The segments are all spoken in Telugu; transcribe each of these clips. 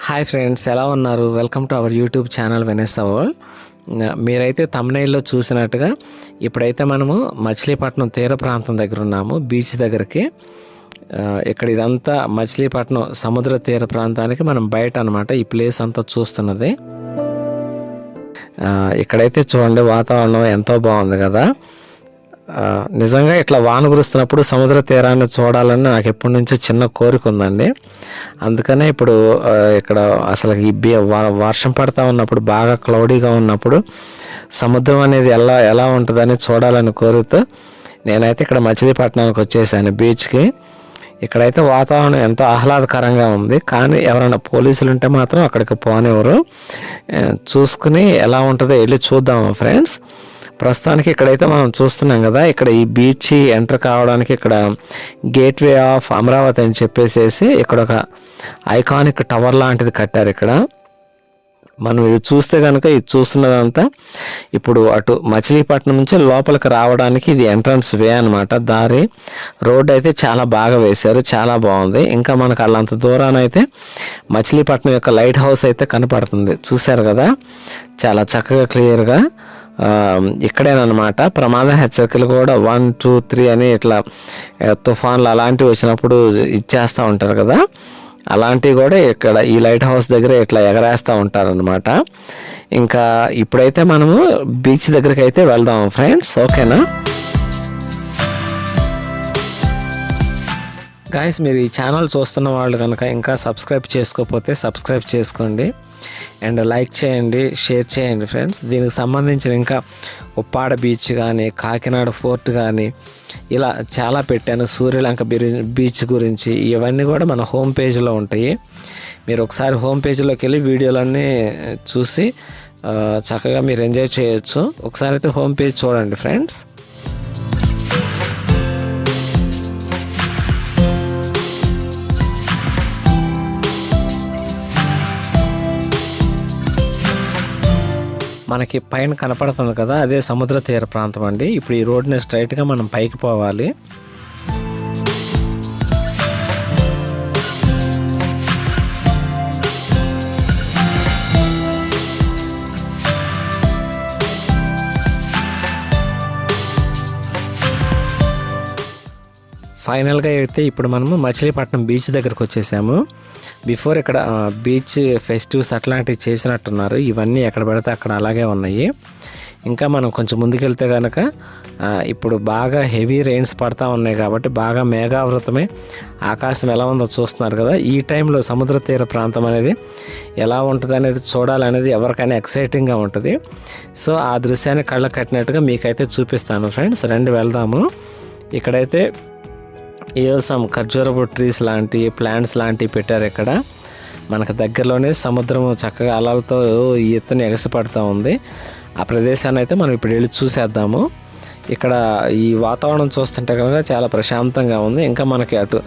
హాయ్ ఫ్రెండ్స్, ఎలా ఉన్నారు? Welcome to our YouTube channel Vanessa world. మీరైతే థంబ్నెయిల్లో చూసినట్టుగా ఇప్పుడైతే మనము మచిలీపట్నం తీర ప్రాంతం దగ్గర ఉన్నాము, బీచ్ దగ్గరికి. ఇక్కడ ఇదంతా మచిలీపట్నం సముద్ర తీర ప్రాంతానికి మనం బయట అనమాట ఈ ప్లేస్ అంతా చూస్తున్నది. ఇక్కడైతే చూడండి, వాతావరణం ఎంతో బాగుంది కదా. నిజంగా ఇట్లా వాన కురుస్తున్నప్పుడు సముద్ర తీరాన్ని చూడాలని నాకు ఎప్పటి నుంచో చిన్న కోరిక ఉందండి. అందుకనే ఇప్పుడు ఇక్కడ అసలు ఈ వర్షం పడతా ఉన్నప్పుడు, బాగా క్లౌడీగా ఉన్నప్పుడు సముద్రం అనేది ఎలా ఉంటుందని చూడాలని కోరుతూ నేనైతే ఇక్కడ మచిలీపట్నానికి వచ్చేసాను, బీచ్కి. ఇక్కడైతే వాతావరణం ఎంతో ఆహ్లాదకరంగా ఉంది. కానీ ఎవరైనా పోలీసులు ఉంటే మాత్రం అక్కడికి పోనివ్వరు. చూసుకుని ఎలా ఉంటుందో వెళ్ళి చూద్దాము ఫ్రెండ్స్. ప్రస్తుతానికి ఇక్కడైతే మనం చూస్తున్నాం కదా, ఇక్కడ ఈ బీచ్ ఎంటర్ కావడానికి ఇక్కడ గేట్వే ఆఫ్ అమరావతి అని చెప్పేసి ఇక్కడ ఒక ఐకానిక్ టవర్ లాంటిది కట్టారు. ఇక్కడ మనం ఇది చూస్తే కనుక, ఇది చూస్తున్నదంతా ఇప్పుడు అటు మచిలీపట్నం నుంచి లోపలికి రావడానికి ఇది ఎంట్రన్స్ వే అనమాట. దారి రోడ్ అయితే చాలా బాగా వేశారు, చాలా బాగుంది. ఇంకా మనకు అల్లంత దూరాన అయితే మచిలీపట్నం యొక్క లైట్ హౌస్ అయితే కనపడుతుంది, చూశారు కదా, చాలా చక్కగా క్లియర్గా. ఇక్కడేనమాట ప్రమాద హెచ్చరికలు కూడా 1, 2, 3 అని ఇట్లా తుఫాన్లు అలాంటివి వచ్చినప్పుడు ఇచ్చేస్తూ ఉంటారు కదా, అలాంటివి కూడా ఇక్కడ ఈ లైట్ హౌస్ దగ్గర ఇట్లా ఎగరేస్తూ ఉంటారనమాట. ఇంకా ఇప్పుడైతే మనము బీచ్ దగ్గరికి అయితే వెళ్దాం ఫ్రెండ్స్, ఓకేనా. గాయస్, మీరు ఈ ఛానల్ చూస్తున్న వాళ్ళు కనుక ఇంకా సబ్స్క్రైబ్ చేసుకోకపోతే సబ్స్క్రైబ్ చేసుకోండి, అండ్ లైక్ చేయండి, షేర్ చేయండి ఫ్రెండ్స్. దీనికి సంబంధించిన ఇంకా ఉప్పాడ బీచ్ కానీ, కాకినాడ ఫోర్ట్ కానీ ఇలా చాలా పెట్టాను. సూర్యలంక బీచ్ గురించి ఇవన్నీ కూడా మన హోమ్ పేజ్లో ఉంటాయి. మీరు ఒకసారి హోమ్ పేజ్లోకి వెళ్ళి వీడియోలన్నీ చూసి చక్కగా మీరు ఎంజాయ్ చేయొచ్చు. ఒకసారి అయితే హోమ్ పేజ్ చూడండి ఫ్రెండ్స్. మనకి పైన కనపడుతుంది కదా, అదే సముద్ర తీర ప్రాంతం అండి. ఇప్పుడు ఈ రోడ్ని స్ట్రైట్గా మనం పైకి పోవాలి. ఫైనల్గా అయితే ఇప్పుడు మనము మచిలీపట్నం బీచ్ దగ్గరకు వచ్చేసాము. బిఫోర్ ఇక్కడ బీచ్ ఫెస్టివ్స్ అట్లాంటివి చేసినట్టున్నారు. ఇవన్నీ ఎక్కడ పడితే అక్కడ అలాగే ఉన్నాయి. ఇంకా మనం కొంచెం ముందుకెళ్తే కనుక ఇప్పుడు బాగా హెవీ రెయిన్స్ పడతా ఉన్నాయి కాబట్టి బాగా మేఘావృతమై ఆకాశం ఎలా ఉందో చూస్తున్నారు కదా. ఈ టైంలో సముద్ర తీర ప్రాంతం అనేది ఎలా ఉంటుంది అనేది చూడాలనేది ఎవరికైనా ఎక్సైటింగ్గా ఉంటుంది. సో ఆ దృశ్యాన్ని కళ్ళకు కట్టినట్టుగా మీకైతే చూపిస్తాను ఫ్రెండ్స్, రండి వెళ్దాము. ఇక్కడైతే సమ్ ఖర్జూరపు ట్రీస్ లాంటి ప్లాంట్స్ లాంటివి పెట్టారు. ఇక్కడ మనకు దగ్గరలోనే సముద్రం చక్కగా అలలతో ఈ ఎత్తున ఎగసిపడుతూ ఉంది. ఆ ప్రదేశాన్ని అయితే మనం ఇప్పుడు వెళ్ళి చూసేద్దాము. ఇక్కడ ఈ వాతావరణం చూస్తుంటే కనుక చాలా ప్రశాంతంగా ఉంది. ఇంకా మనకి అటు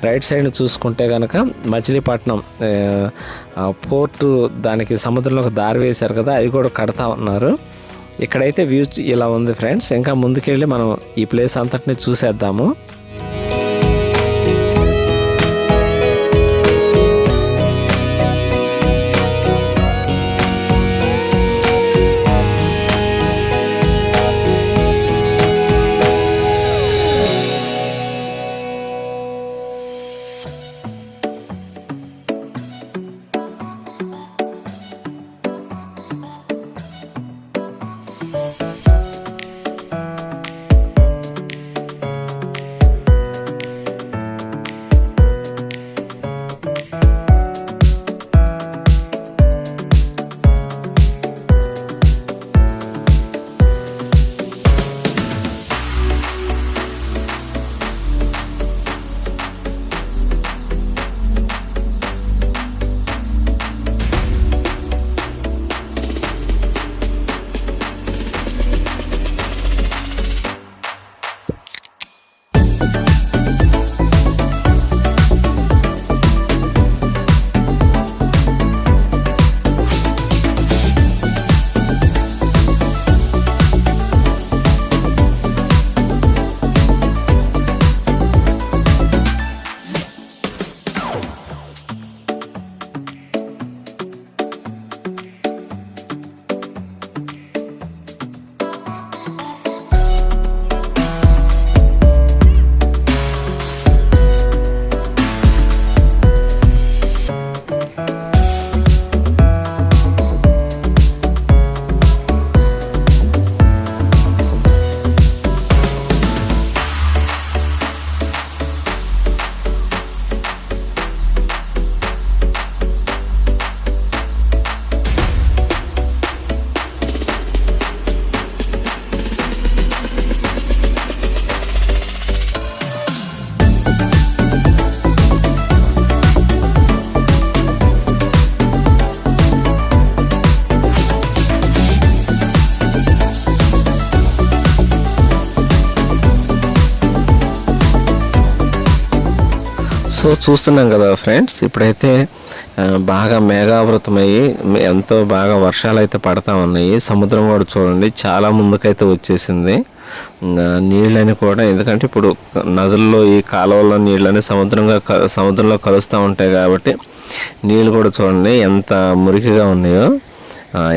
రైట్ సైడ్ చూసుకుంటే కనుక మచిలీపట్నం పోర్టు, దానికి సముద్రంలోకి దారి వేశారు కదా, అది కూడా కడతా ఉన్నారు. ఇక్కడైతే వ్యూ ఇలా ఉంది ఫ్రెండ్స్. ఇంకా ముందుకెళ్ళి మనం ఈ ప్లేస్ అంతటిని చూసేద్దాము. సో చూస్తున్నాం కదా ఫ్రెండ్స్, ఇప్పుడైతే బాగా మేఘావృతమయ్యి ఎంతో బాగా వర్షాలు అయితే పడతా ఉన్నాయి. సముద్రం కూడా చూడండి చాలా ముందుకైతే వచ్చేసింది. నీళ్ళని కూడా, ఎందుకంటే ఇప్పుడు నదుల్లో ఈ కాలువల్లో నీళ్ళని సముద్రంలో కలుస్తూ ఉంటాయి కాబట్టి నీళ్ళు కూడా చూడండి ఎంత మురికిగా ఉన్నాయో.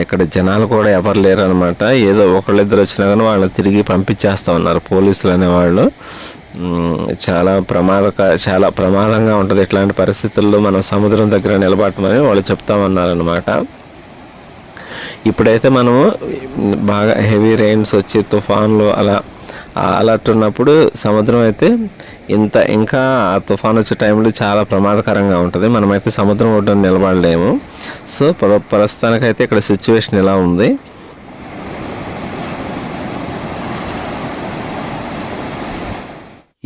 ఇక్కడ జనాలు కూడా ఎవరు లేరు అనమాట. ఏదో ఒకళ్ళిద్దరు వచ్చినా కానీ వాళ్ళని తిరిగి పంపించేస్తూ ఉన్నారు పోలీసులు అనేవాళ్ళు. చాలా ప్రమాదంగా ఉంటుంది ఇట్లాంటి పరిస్థితుల్లో మనం సముద్రం దగ్గర నిలబడమని వాళ్ళు చెప్తామన్నారనమాట. ఇప్పుడైతే మనము బాగా హెవీ రెయిన్స్ వచ్చి తుఫాన్లు అలర్ట్ ఉన్నప్పుడు సముద్రం అయితే ఇంకా ఆ తుఫాన్ వచ్చే టైంలో చాలా ప్రమాదకరంగా ఉంటుంది. మనమైతే సముద్రం ఒడ్డున నిలబడలేము. సో ప్రస్తుతానికైతే ఇక్కడ సిచ్యువేషన్ ఇలా ఉంది.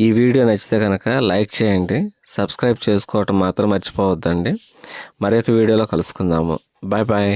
ఈ వీడియో నచ్చితే కనుక లైక్ చేయండి, సబ్స్క్రైబ్ చేసుకోవటం మాత్రం మర్చిపోవద్దండి. మరొక వీడియోలో కలుసుకుందాము. Bye bye.